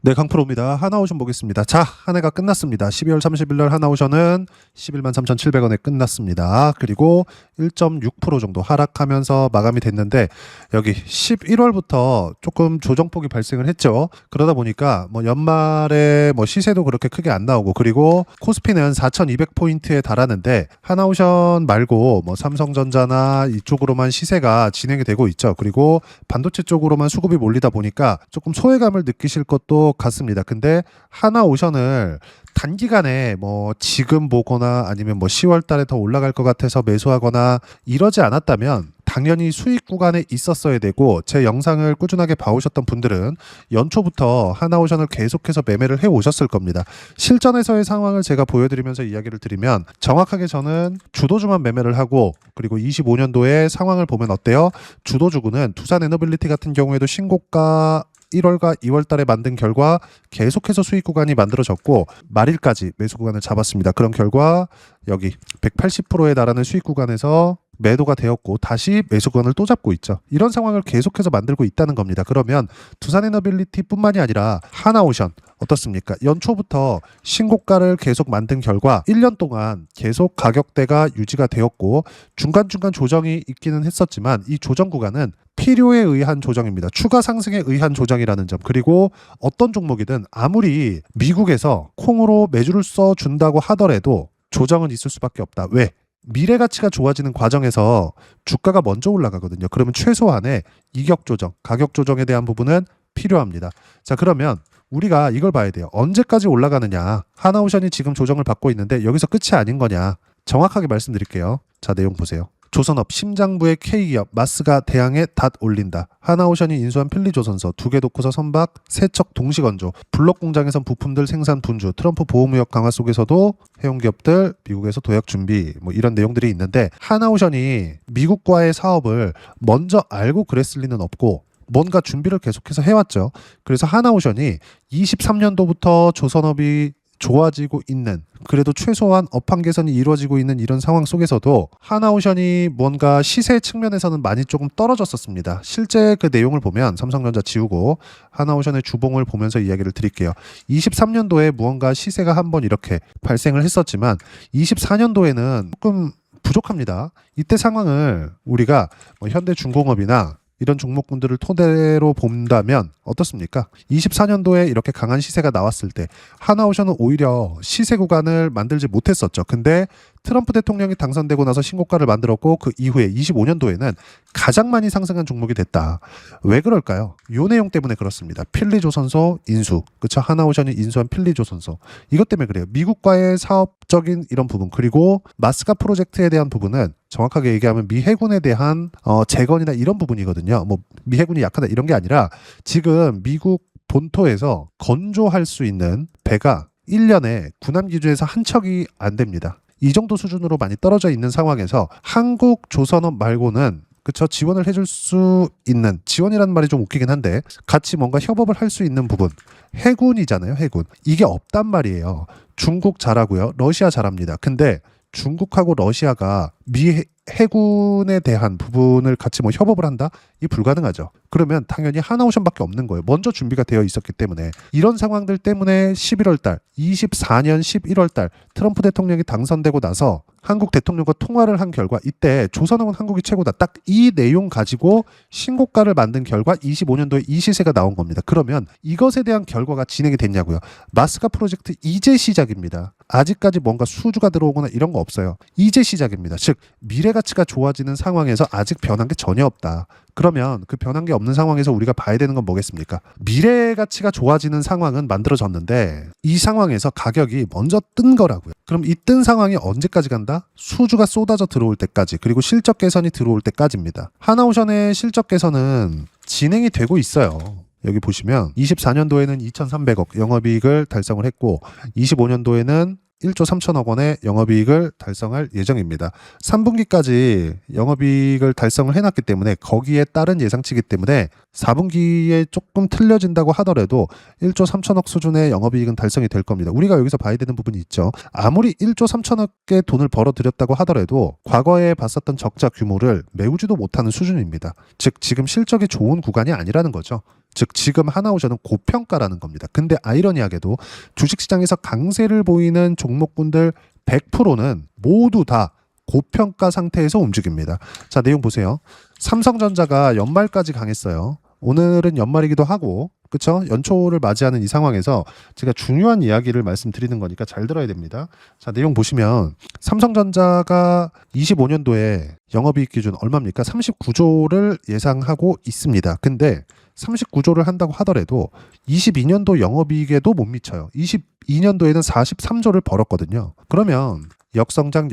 네, 강프로입니다. 하나오션 보겠습니다. 자, 한 해가 끝났습니다. 12월 30일 날 하나오션은 11만 3,700원에 끝났습니다. 그리고 1.6% 정도 하락하면서 마감이 됐는데 여기 11월부터 조금 조정폭이 발생을 했죠. 그러다 보니까 뭐 연말에 뭐 시세도 그렇게 크게 안 나오고, 그리고 코스피는 4,200포인트에 달하는데 하나오션 말고 뭐 삼성전자나 이쪽으로만 시세가 진행이 되고 있죠. 그리고 반도체 쪽으로만 수급이 몰리다 보니까 조금 소외감을 느끼실 것도 같습니다. 근데 하나오션을 단기간에 뭐 지금 보거나 아니면 뭐 10월 달에 더 올라갈 것 같아서 매수하거나 이러지 않았다면 당연히 수익 구간에 있었어야 되고, 제 영상을 꾸준하게 봐오셨던 분들은 연초부터 하나오션을 계속해서 매매를 해 오셨을 겁니다. 실전에서의 상황을 제가 보여드리면서 이야기를 드리면, 정확하게 저는 주도주만 매매를 하고, 그리고 25년도에 상황을 보면 어때요? 주도주구는 두산 에너빌리티 같은 경우에도 신고가 1월과 2월 달에 만든 결과 계속해서 수익 구간이 만들어졌고, 말일까지 매수 구간을 잡았습니다. 그런 결과 여기 180%에 달하는 수익 구간에서 매도가 되었고 다시 매수 구간을 또 잡고 있죠. 이런 상황을 계속해서 만들고 있다는 겁니다. 그러면 두산에너빌리티 뿐만이 아니라 하나오션 어떻습니까? 연초부터 신고가를 계속 만든 결과 1년 동안 계속 가격대가 유지가 되었고, 중간중간 조정이 있기는 했었지만 이 조정 구간은 필요에 의한 조정입니다. 추가 상승에 의한 조정이라는 점. 그리고 어떤 종목이든 아무리 미국에서 콩으로 매주를 써준다고 하더라도 조정은 있을 수밖에 없다. 왜? 미래 가치가 좋아지는 과정에서 주가가 먼저 올라가거든요. 그러면 최소한의 이격 조정, 가격 조정에 대한 부분은 필요합니다. 자, 그러면 우리가 이걸 봐야 돼요. 언제까지 올라가느냐? 하나오션이 지금 조정을 받고 있는데 여기서 끝이 아닌 거냐? 정확하게 말씀드릴게요. 자, 내용 보세요. 조선업 심장부의 K기업 마스가 대항에 닷 올린다. 하나오션이 인수한 필리조선소 2개 놓고서 선박 세척 동시건조. 블록 공장에선 부품들 생산 분주. 트럼프 보호무역 강화 속에서도 해운기업들 미국에서 도약 준비, 뭐 이런 내용들이 있는데, 하나오션이 미국과의 사업을 먼저 알고 그랬을 리는 없고 뭔가 준비를 계속해서 해왔죠. 그래서 하나오션이 23년도부터 조선업이 좋아지고 있는, 그래도 최소한 업황 개선이 이루어지고 있는 이런 상황 속에서도 하나오션이 뭔가 시세 측면에서는 많이 조금 떨어졌었습니다. 실제 그 내용을 보면 삼성전자 지우고 하나오션의 주봉을 보면서 이야기를 드릴게요. 23년도에 무언가 시세가 한번 이렇게 발생을 했었지만 24년도에는 조금 부족합니다. 이때 상황을 우리가 뭐 현대중공업이나 이런 종목군들을 토대로 본다면 어떻습니까? 24년도에 이렇게 강한 시세가 나왔을 때 하나오션은 오히려 시세 구간을 만들지 못했었죠. 근데 트럼프 대통령이 당선되고 나서 신고가를 만들었고, 그 이후에 25년도에는 가장 많이 상승한 종목이 됐다. 왜 그럴까요? 요 내용 때문에 그렇습니다. 필리조선소 인수, 그쵸? 하나오션이 인수한 필리조선소, 이것 때문에 그래요. 미국과의 사업적인 이런 부분, 그리고 마스카 프로젝트에 대한 부분은 정확하게 얘기하면 미 해군에 대한 재건이나 이런 부분이거든요. 뭐 미 해군이 약하다 이런 게 아니라 지금 미국 본토에서 건조할 수 있는 배가 1년에 군함 기준에서 한 척이 안 됩니다. 이 정도 수준으로 많이 떨어져 있는 상황에서 한국 조선업 말고는, 그쵸, 지원을 해줄 수 있는, 지원이라는 말이 좀 웃기긴 한데 같이 뭔가 협업을 할 수 있는 부분, 해군이잖아요. 해군. 이게 없단 말이에요. 중국 잘하고요, 러시아 잘합니다. 근데 중국하고 러시아가 미 해군에 대한 부분을 같이 뭐 협업을 한다? 이 불가능하죠. 그러면 당연히 하나오션밖에 없는 거예요. 먼저 준비가 되어 있었기 때문에. 이런 상황들 때문에 11월 달, 24년 11월 달 트럼프 대통령이 당선되고 나서 한국 대통령과 통화를 한 결과, 이때 조선업은 한국이 최고다. 딱 이 내용 가지고 신고가를 만든 결과 25년도에 이 시세가 나온 겁니다. 그러면 이것에 대한 결과가 진행이 됐냐고요. 마스카 프로젝트 이제 시작입니다. 아직까지 뭔가 수주가 들어오거나 이런 거 없어요. 이제 시작입니다. 즉 미래 가치가 좋아지는 상황에서 아직 변한 게 전혀 없다. 그러면 그 변한 게 없는 상황에서 우리가 봐야 되는 건 뭐겠습니까? 미래 가치가 좋아지는 상황은 만들어졌는데 이 상황에서 가격이 먼저 뜬 거라고요. 그럼 이 뜬 상황이 언제까지 간다? 수주가 쏟아져 들어올 때까지, 그리고 실적 개선이 들어올 때까지입니다. 하나오션의 실적 개선은 진행이 되고 있어요. 여기 보시면 24년도에는 2,300억 영업이익을 달성을 했고, 25년도에는 1조 3천억 원의 영업이익을 달성할 예정입니다. 3분기까지 영업이익을 달성을 해놨기 때문에 거기에 따른 예상치이기 때문에 4분기에 조금 틀려진다고 하더라도 1조 3천억 수준의 영업이익은 달성이 될 겁니다. 우리가 여기서 봐야 되는 부분이 있죠. 아무리 1조 3천억의 돈을 벌어들였다고 하더라도 과거에 봤었던 적자 규모를 메우지도 못하는 수준입니다. 즉 지금 실적이 좋은 구간이 아니라는 거죠. 즉 지금 하나오션은 고평가라는 겁니다. 근데 아이러니하게도 주식시장에서 강세를 보이는 종목군들 100%는 모두 다 고평가 상태에서 움직입니다. 자, 내용 보세요. 삼성전자가 연말까지 강했어요. 오늘은 연말이기도 하고, 그쵸? 연초를 맞이하는 이 상황에서 제가 중요한 이야기를 말씀드리는 거니까 잘 들어야 됩니다. 자, 내용 보시면 삼성전자가 25년도에 영업이익 기준 얼마입니까? 39조를 예상하고 있습니다. 근데 39조를 한다고 하더라도 22년도 영업이익에도 못 미쳐요. 22년도에는 43조를 벌었거든요. 그러면 역성장,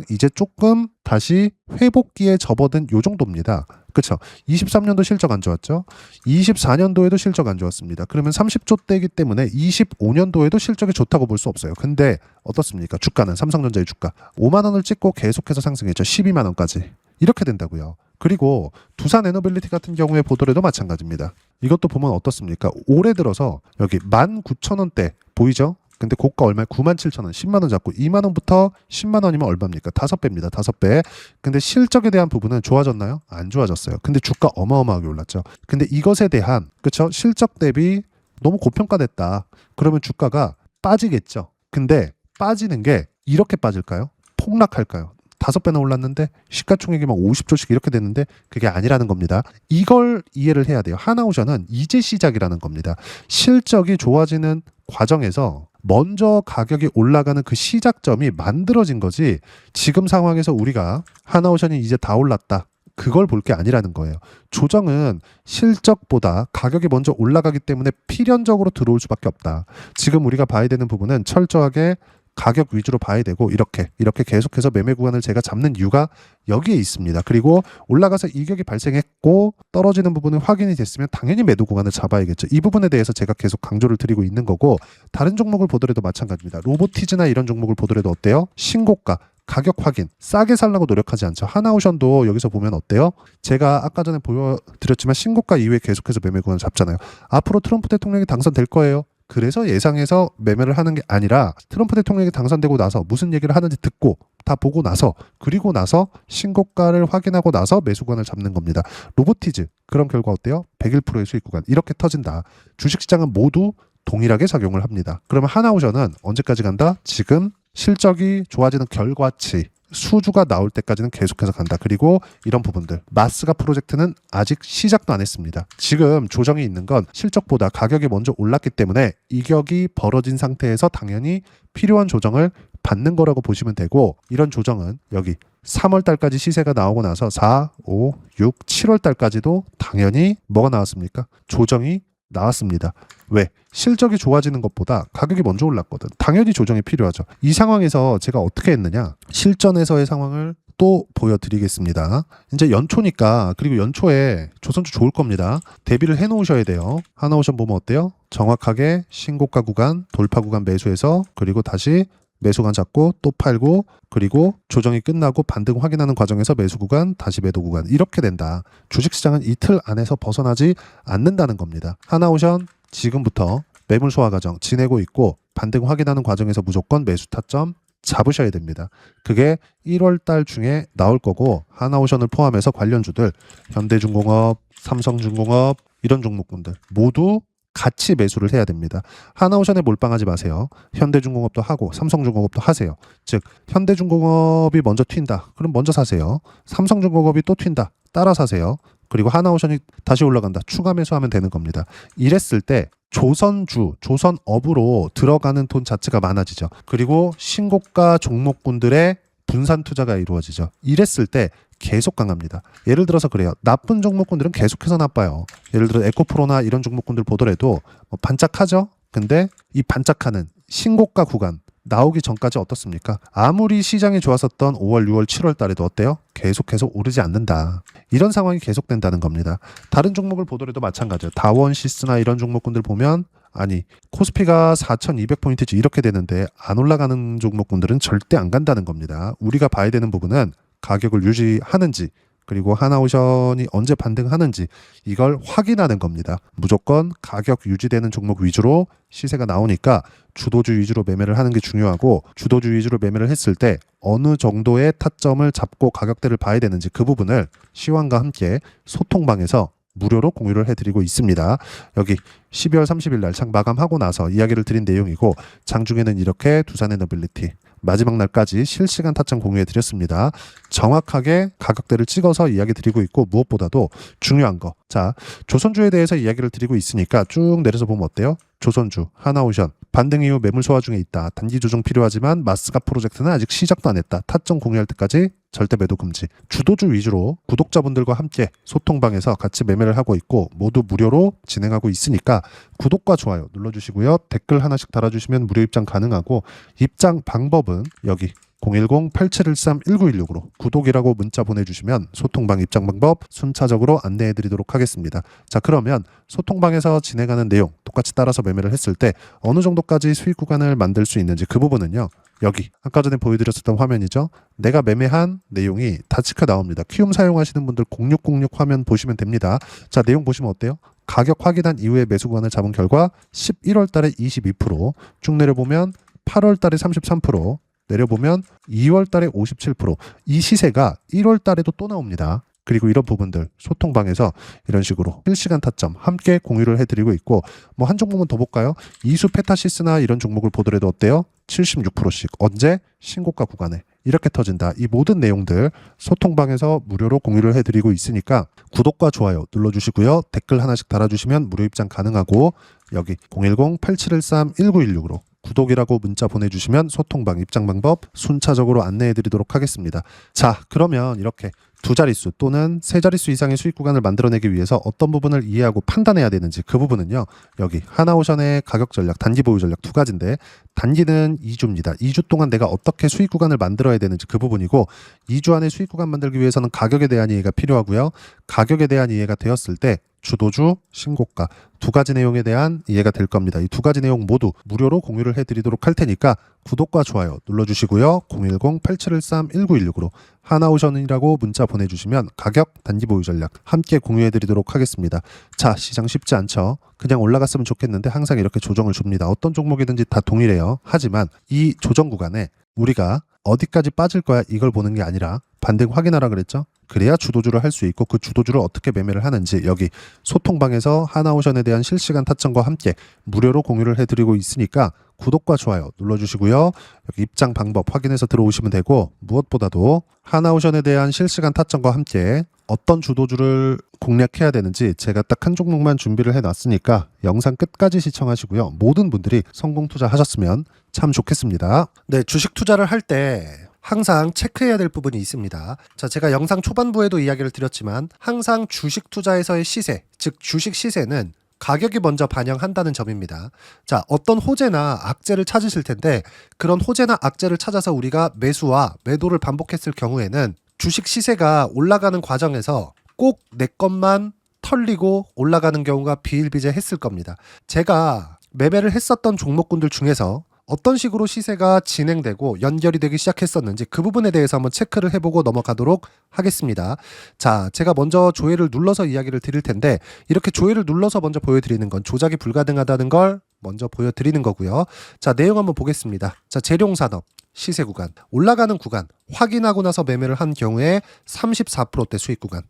이제 조금 다시 회복기에 접어든 요 정도입니다. 그렇죠? 23년도 실적 안 좋았죠? 24년도에도 실적 안 좋았습니다. 그러면 30조대이기 때문에 25년도에도 실적이 좋다고 볼 수 없어요. 근데 어떻습니까? 주가는 삼성전자의 주가 5만 원을 찍고 계속해서 상승했죠. 12만 원까지. 이렇게 된다고요. 그리고 두산 에너빌리티 같은 경우에 보더라도 마찬가지입니다. 이것도 보면 어떻습니까? 올해 들어서 여기 19,000원대 보이죠? 근데 고가 얼마에 97,000원, 10만 원 잡고 2만 원부터 10만 원이면 얼마입니까? 5배입니다. 5배. 근데 실적에 대한 부분은 좋아졌나요? 안 좋아졌어요. 근데 주가 어마어마하게 올랐죠. 근데 이것에 대한 그쵸? 실적 대비 너무 고평가됐다. 그러면 주가가 빠지겠죠. 근데 빠지는 게 이렇게 빠질까요? 폭락할까요? 5배나 올랐는데 시가총액이 막 50조씩 이렇게 됐는데 그게 아니라는 겁니다. 이걸 이해를 해야 돼요. 하나오션은 이제 시작이라는 겁니다. 실적이 좋아지는 과정에서 먼저 가격이 올라가는 그 시작점이 만들어진 거지 지금 상황에서 우리가 하나오션이 이제 다 올랐다. 그걸 볼 게 아니라는 거예요. 조정은 실적보다 가격이 먼저 올라가기 때문에 필연적으로 들어올 수밖에 없다. 지금 우리가 봐야 되는 부분은 철저하게 가격 위주로 봐야 되고 이렇게 계속해서 매매 구간을 제가 잡는 이유가 여기에 있습니다. 그리고 올라가서 이격이 발생했고 떨어지는 부분은 확인이 됐으면 당연히 매도 구간을 잡아야겠죠. 이 부분에 대해서 제가 계속 강조를 드리고 있는 거고 다른 종목을 보더라도 마찬가지입니다. 로보티즈나 이런 종목을 보더라도 어때요? 신고가 가격 확인 싸게 살라고 노력하지 않죠. 하나오션도 여기서 보면 어때요? 제가 아까 전에 보여드렸지만 신고가 이후에 계속해서 매매 구간을 잡잖아요. 앞으로 트럼프 대통령이 당선될 거예요. 그래서 예상해서 매매를 하는 게 아니라 트럼프 대통령이 당선되고 나서 무슨 얘기를 하는지 듣고 다 보고 나서 그리고 나서 신고가를 확인하고 나서 매수구간을 잡는 겁니다. 로보티즈 그런 결과 어때요? 101%의 수익 구간 이렇게 터진다. 주식시장은 모두 동일하게 작용을 합니다. 그러면 하나오션은 언제까지 간다? 지금 실적이 좋아지는 결과치 수주가 나올 때까지는 계속해서 간다. 그리고 이런 부분들 마스가 프로젝트는 아직 시작도 안 했습니다. 지금 조정이 있는 건 실적보다 가격이 먼저 올랐기 때문에 이격이 벌어진 상태에서 당연히 필요한 조정을 받는 거라고 보시면 되고 이런 조정은 여기 3월 달까지 시세가 나오고 나서 4, 5, 6, 7월 달까지도 당연히 뭐가 나왔습니까? 조정이 나왔습니다. 왜? 실적이 좋아지는 것보다 가격이 먼저 올랐거든. 당연히 조정이 필요하죠. 이 상황에서 제가 어떻게 했느냐? 실전에서의 상황을 또 보여드리겠습니다. 이제 연초니까 그리고 연초에 조선주 좋을 겁니다. 대비를 해놓으셔야 돼요. 하나오션 보면 어때요? 정확하게 신고가 구간, 돌파 구간 매수해서 그리고 다시 매수구간 잡고 또 팔고 그리고 조정이 끝나고 반등 확인하는 과정에서 매수 구간 다시 매도 구간 이렇게 된다. 주식시장은 이틀 안에서 벗어나지 않는다는 겁니다. 하나오션 지금부터 매물 소화 과정 지내고 있고 반등 확인하는 과정에서 무조건 매수 타점 잡으셔야 됩니다. 그게 1월 달 중에 나올 거고 하나오션을 포함해서 관련주들 현대중공업, 삼성중공업 이런 종목군들 모두 같이 매수를 해야 됩니다. 하나오션에 몰빵하지 마세요. 현대중공업도 하고 삼성중공업도 하세요. 즉 현대중공업이 먼저 튄다. 그럼 먼저 사세요. 삼성중공업이 또 튄다. 따라 사세요. 그리고 하나오션이 다시 올라간다. 추가 매수하면 되는 겁니다. 이랬을 때 조선주, 조선업으로 들어가는 돈 자체가 많아지죠. 그리고 신고가 종목군들의 분산 투자가 이루어지죠. 이랬을 때 계속 강합니다. 예를 들어서 그래요. 나쁜 종목군들은 계속해서 나빠요. 예를 들어 에코프로나 이런 종목군들 보더라도 반짝하죠. 근데 이 반짝하는 신고가 구간 나오기 전까지 어떻습니까? 아무리 시장이 좋았었던 5월, 6월, 7월 달에도 어때요? 계속해서 오르지 않는다. 이런 상황이 계속된다는 겁니다. 다른 종목을 보더라도 마찬가지예요. 다원시스나 이런 종목군들 보면 아니 코스피가 4200포인트지 이렇게 되는데 안 올라가는 종목군들은 절대 안 간다는 겁니다. 우리가 봐야 되는 부분은 가격을 유지하는지 그리고 하나오션이 언제 반등하는지 이걸 확인하는 겁니다. 무조건 가격 유지되는 종목 위주로 시세가 나오니까 주도주 위주로 매매를 하는 게 중요하고 주도주 위주로 매매를 했을 때 어느 정도의 타점을 잡고 가격대를 봐야 되는지 그 부분을 시황과 함께 소통방에서 무료로 공유를 해드리고 있습니다. 여기 12월 30일 날 장 마감하고 나서 이야기를 드린 내용이고 장중에는 이렇게 두산에너빌리티 마지막 날까지 실시간 타점 공유해 드렸습니다. 정확하게 가격대를 찍어서 이야기 드리고 있고 무엇보다도 중요한 거. 자, 조선주에 대해서 이야기를 드리고 있으니까 쭉 내려서 보면 어때요? 조선주, 하나오션, 반등 이후 매물 소화 중에 있다. 단기 조정 필요하지만 마스가 프로젝트는 아직 시작도 안 했다. 타점 공유할 때까지 절대 매도 금지. 주도주 위주로 구독자분들과 함께 소통방에서 같이 매매를 하고 있고 모두 무료로 진행하고 있으니까 구독과 좋아요 눌러주시고요. 댓글 하나씩 달아주시면 무료 입장 가능하고 입장 방법은 여기 010-8713-1916으로 구독이라고 문자 보내주시면 소통방 입장 방법 순차적으로 안내해드리도록 하겠습니다. 자, 그러면 소통방에서 진행하는 내용 똑같이 따라서 매매를 했을 때 어느 정도까지 수익 구간을 만들 수 있는지 그 부분은요. 여기 아까 전에 보여드렸었던 화면이죠. 내가 매매한 내용이 다 찍혀 나옵니다. 키움 사용하시는 분들 0606 화면 보시면 됩니다. 자, 내용 보시면 어때요? 가격 확인한 이후에 매수 구간을 잡은 결과 11월 달에 22%, 쭉 내려보면 8월 달에 33%, 내려보면 2월 달에 57%, 이 시세가 1월 달에도 또 나옵니다. 그리고 이런 부분들 소통방에서 이런 식으로 실시간 타점 함께 공유를 해드리고 있고 뭐 한 종목만 더 볼까요? 이수 페타시스나 이런 종목을 보더라도 어때요? 76%씩 언제? 신고가 구간에 이렇게 터진다. 이 모든 내용들 소통방에서 무료로 공유를 해드리고 있으니까 구독과 좋아요 눌러주시고요. 댓글 하나씩 달아주시면 무료 입장 가능하고 여기 010-8713-1916으로 구독이라고 문자 보내주시면 소통방 입장 방법 순차적으로 안내해드리도록 하겠습니다. 자, 그러면 이렇게 두 자릿수 또는 세 자릿수 이상의 수익 구간을 만들어내기 위해서 어떤 부분을 이해하고 판단해야 되는지 그 부분은요. 여기 하나오션의 가격 전략, 단기 보유 전략 두 가지인데 단기는 2주입니다. 2주 동안 내가 어떻게 수익 구간을 만들어야 되는지 그 부분이고 2주 안에 수익 구간 만들기 위해서는 가격에 대한 이해가 필요하고요. 가격에 대한 이해가 되었을 때 주도주, 신고가 두 가지 내용에 대한 이해가 될 겁니다. 이 두 가지 내용 모두 무료로 공유를 해드리도록 할 테니까 구독과 좋아요 눌러주시고요. 010-8713-1916으로 하나오션이라고 문자 보내주시면 가격, 단기 보유 전략 함께 공유해드리도록 하겠습니다. 자, 시장 쉽지 않죠? 그냥 올라갔으면 좋겠는데 항상 이렇게 조정을 줍니다. 어떤 종목이든지 다 동일해요. 하지만 이 조정 구간에 우리가 어디까지 빠질 거야 이걸 보는 게 아니라 반등 확인하라 그랬죠? 그래야 주도주를 할 수 있고 그 주도주를 어떻게 매매를 하는지 여기 소통방에서 하나오션에 대한 실시간 타점과 함께 무료로 공유를 해드리고 있으니까 구독과 좋아요 눌러주시고요. 여기 입장 방법 확인해서 들어오시면 되고 무엇보다도 하나오션에 대한 실시간 타점과 함께 어떤 주도주를 공략해야 되는지 제가 딱 한 종목만 준비를 해놨으니까 영상 끝까지 시청하시고요. 모든 분들이 성공 투자하셨으면 참 좋겠습니다. 네, 주식 투자를 할 때 항상 체크해야 될 부분이 있습니다. 자, 제가 영상 초반부에도 이야기를 드렸지만 항상 주식 투자에서의 시세, 즉 주식 시세는 가격이 먼저 반영한다는 점입니다. 자, 어떤 호재나 악재를 찾으실 텐데 그런 호재나 악재를 찾아서 우리가 매수와 매도를 반복했을 경우에는 주식 시세가 올라가는 과정에서 꼭 내 것만 털리고 올라가는 경우가 비일비재했을 겁니다. 제가 매매를 했었던 종목군들 중에서 어떤 식으로 시세가 진행되고 연결이 되기 시작했었는지 그 부분에 대해서 한번 체크를 해보고 넘어가도록 하겠습니다. 자, 제가 먼저 조회를 눌러서 이야기를 드릴 텐데 이렇게 조회를 눌러서 먼저 보여드리는 건 조작이 불가능하다는 걸 먼저 보여드리는 거고요. 자, 내용 한번 보겠습니다. 자, 재룡산업 시세 구간 올라가는 구간 확인하고 나서 매매를 한 경우에 34%대 수익 구간.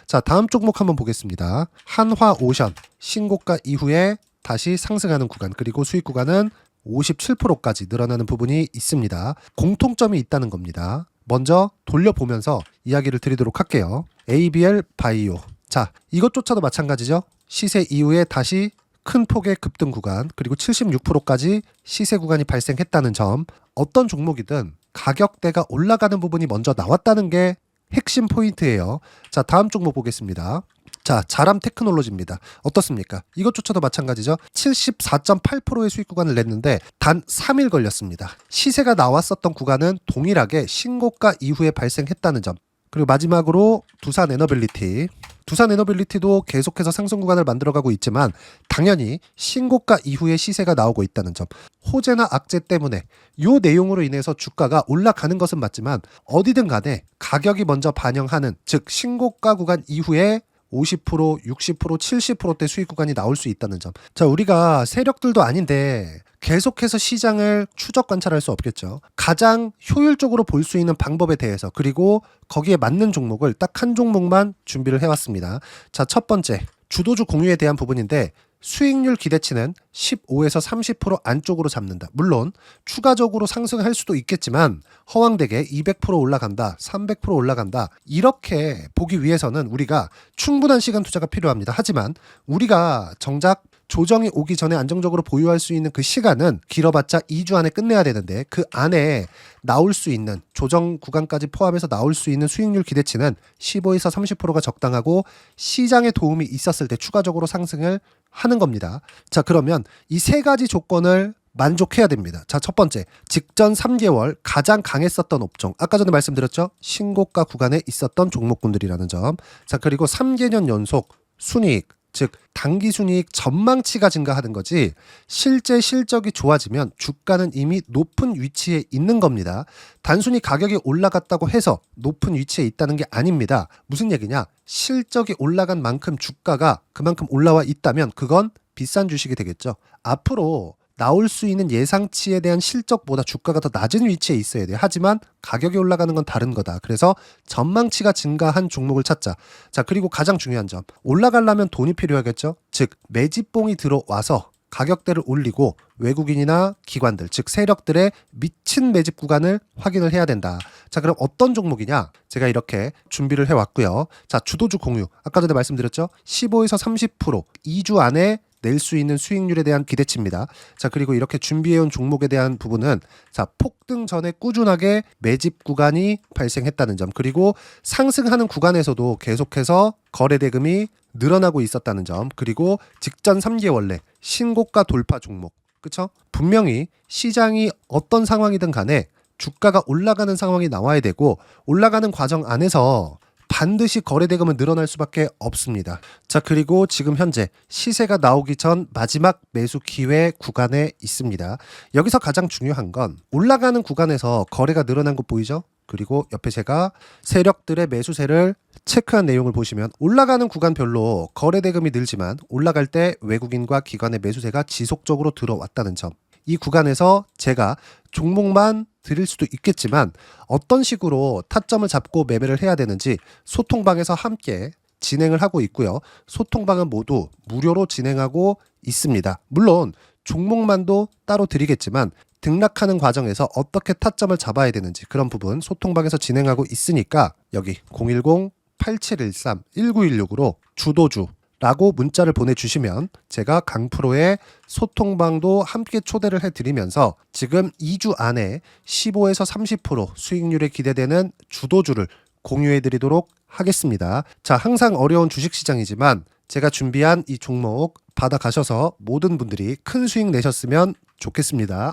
자, 다음 종목 한번 보겠습니다. 한화오션 신고가 이후에 다시 상승하는 구간 그리고 수익 구간은 57%까지 늘어나는 부분이 있습니다. 공통점이 있다는 겁니다. 먼저 돌려보면서 이야기를 드리도록 할게요. ABL 바이오. 자, 이것조차도 마찬가지죠. 시세 이후에 다시 큰 폭의 급등 구간 그리고 76%까지 시세 구간이 발생했다는 점. 어떤 종목이든 가격대가 올라가는 부분이 먼저 나왔다는 게 핵심 포인트예요. 자, 다음 종목 보겠습니다. 자, 자람 테크놀로지입니다. 어떻습니까? 이것조차도 마찬가지죠. 74.8%의 수익 구간을 냈는데 단 3일 걸렸습니다. 시세가 나왔었던 구간은 동일하게 신고가 이후에 발생했다는 점. 그리고 마지막으로 두산에너빌리티. 두산에너빌리티도 계속해서 상승 구간을 만들어가고 있지만 당연히 신고가 이후에 시세가 나오고 있다는 점. 호재나 악재 때문에 이 내용으로 인해서 주가가 올라가는 것은 맞지만 어디든 간에 가격이 먼저 반영하는 즉 신고가 구간 이후에 50%, 60%, 70%대 수익 구간이 나올 수 있다는 점. 자, 우리가 세력들도 아닌데 계속해서 시장을 추적 관찰할 수 없겠죠. 가장 효율적으로 볼 수 있는 방법에 대해서 그리고 거기에 맞는 종목을 딱 한 종목만 준비를 해왔습니다. 자, 첫 번째 주도주 공유에 대한 부분인데 수익률 기대치는 15에서 30% 안쪽으로 잡는다. 물론 추가적으로 상승할 수도 있겠지만 허황되게 200% 올라간다, 300% 올라간다 이렇게 보기 위해서는 우리가 충분한 시간 투자가 필요합니다. 하지만 우리가 정작 조정이 오기 전에 안정적으로 보유할 수 있는 그 시간은 길어봤자 2주 안에 끝내야 되는데 그 안에 나올 수 있는 조정 구간까지 포함해서 나올 수 있는 수익률 기대치는 15에서 30%가 적당하고 시장에 도움이 있었을 때 추가적으로 상승을 하는 겁니다. 자, 그러면 이 세 가지 조건을 만족해야 됩니다. 자, 첫 번째, 직전 3개월 가장 강했었던 업종. 아까 전에 말씀드렸죠? 신고가 구간에 있었던 종목군들이라는 점. 자, 그리고 3개년 연속 순이익, 즉 단기 순이익 전망치가 증가하는 거지 실제 실적이 좋아지면 주가는 이미 높은 위치에 있는 겁니다. 단순히 가격이 올라갔다고 해서 높은 위치에 있다는 게 아닙니다. 무슨 얘기냐? 실적이 올라간 만큼 주가가 그만큼 올라와 있다면 그건 비싼 주식이 되겠죠. 앞으로 나올 수 있는 예상치에 대한 실적보다 주가가 더 낮은 위치에 있어야 돼요. 하지만 가격이 올라가는 건 다른 거다. 그래서 전망치가 증가한 종목을 찾자. 자, 그리고 가장 중요한 점. 올라가려면 돈이 필요하겠죠. 즉 매집봉이 들어와서 가격대를 올리고 외국인이나 기관들, 즉 세력들의 미친 매집 구간을 확인을 해야 된다. 자, 그럼 어떤 종목이냐? 제가 이렇게 준비를 해왔고요. 자, 주도주 공유. 아까 전에 말씀드렸죠. 15에서 30% 2주 안에 낼 수 있는 수익률에 대한 기대치입니다. 자, 그리고 이렇게 준비해온 종목에 대한 부분은 자, 폭등 전에 꾸준하게 매집 구간이 발생했다는 점, 그리고 상승하는 구간에서도 계속해서 거래 대금이 늘어나고 있었다는 점, 그리고 직전 3개월 내 신고가 돌파 종목. 그쵸? 분명히 시장이 어떤 상황이든 간에 주가가 올라가는 상황이 나와야 되고 올라가는 과정 안에서 반드시 거래 대금은 늘어날 수밖에 없습니다. 자, 그리고 지금 현재 시세가 나오기 전 마지막 매수 기회 구간에 있습니다. 여기서 가장 중요한 건 올라가는 구간에서 거래가 늘어난 거 보이죠? 그리고 옆에 제가 세력들의 매수세를 체크한 내용을 보시면 올라가는 구간별로 거래 대금이 늘지만 올라갈 때 외국인과 기관의 매수세가 지속적으로 들어왔다는 점. 이 구간에서 제가 종목만 드릴 수도 있겠지만 어떤 식으로 타점을 잡고 매매를 해야 되는지 소통방에서 함께 진행을 하고 있고요. 소통방은 모두 무료로 진행하고 있습니다. 물론 종목만도 따로 드리겠지만 등락하는 과정에서 어떻게 타점을 잡아야 되는지 그런 부분 소통방에서 진행하고 있으니까 여기 010-8713-1916으로 주도주 라고 문자를 보내주시면 제가 강프로의 소통방도 함께 초대를 해드리면서 지금 2주 안에 15에서 30% 수익률이 기대되는 주도주를 공유해드리도록 하겠습니다. 자, 항상 어려운 주식시장이지만 제가 준비한 이 종목 받아가셔서 모든 분들이 큰 수익 내셨으면 좋겠습니다.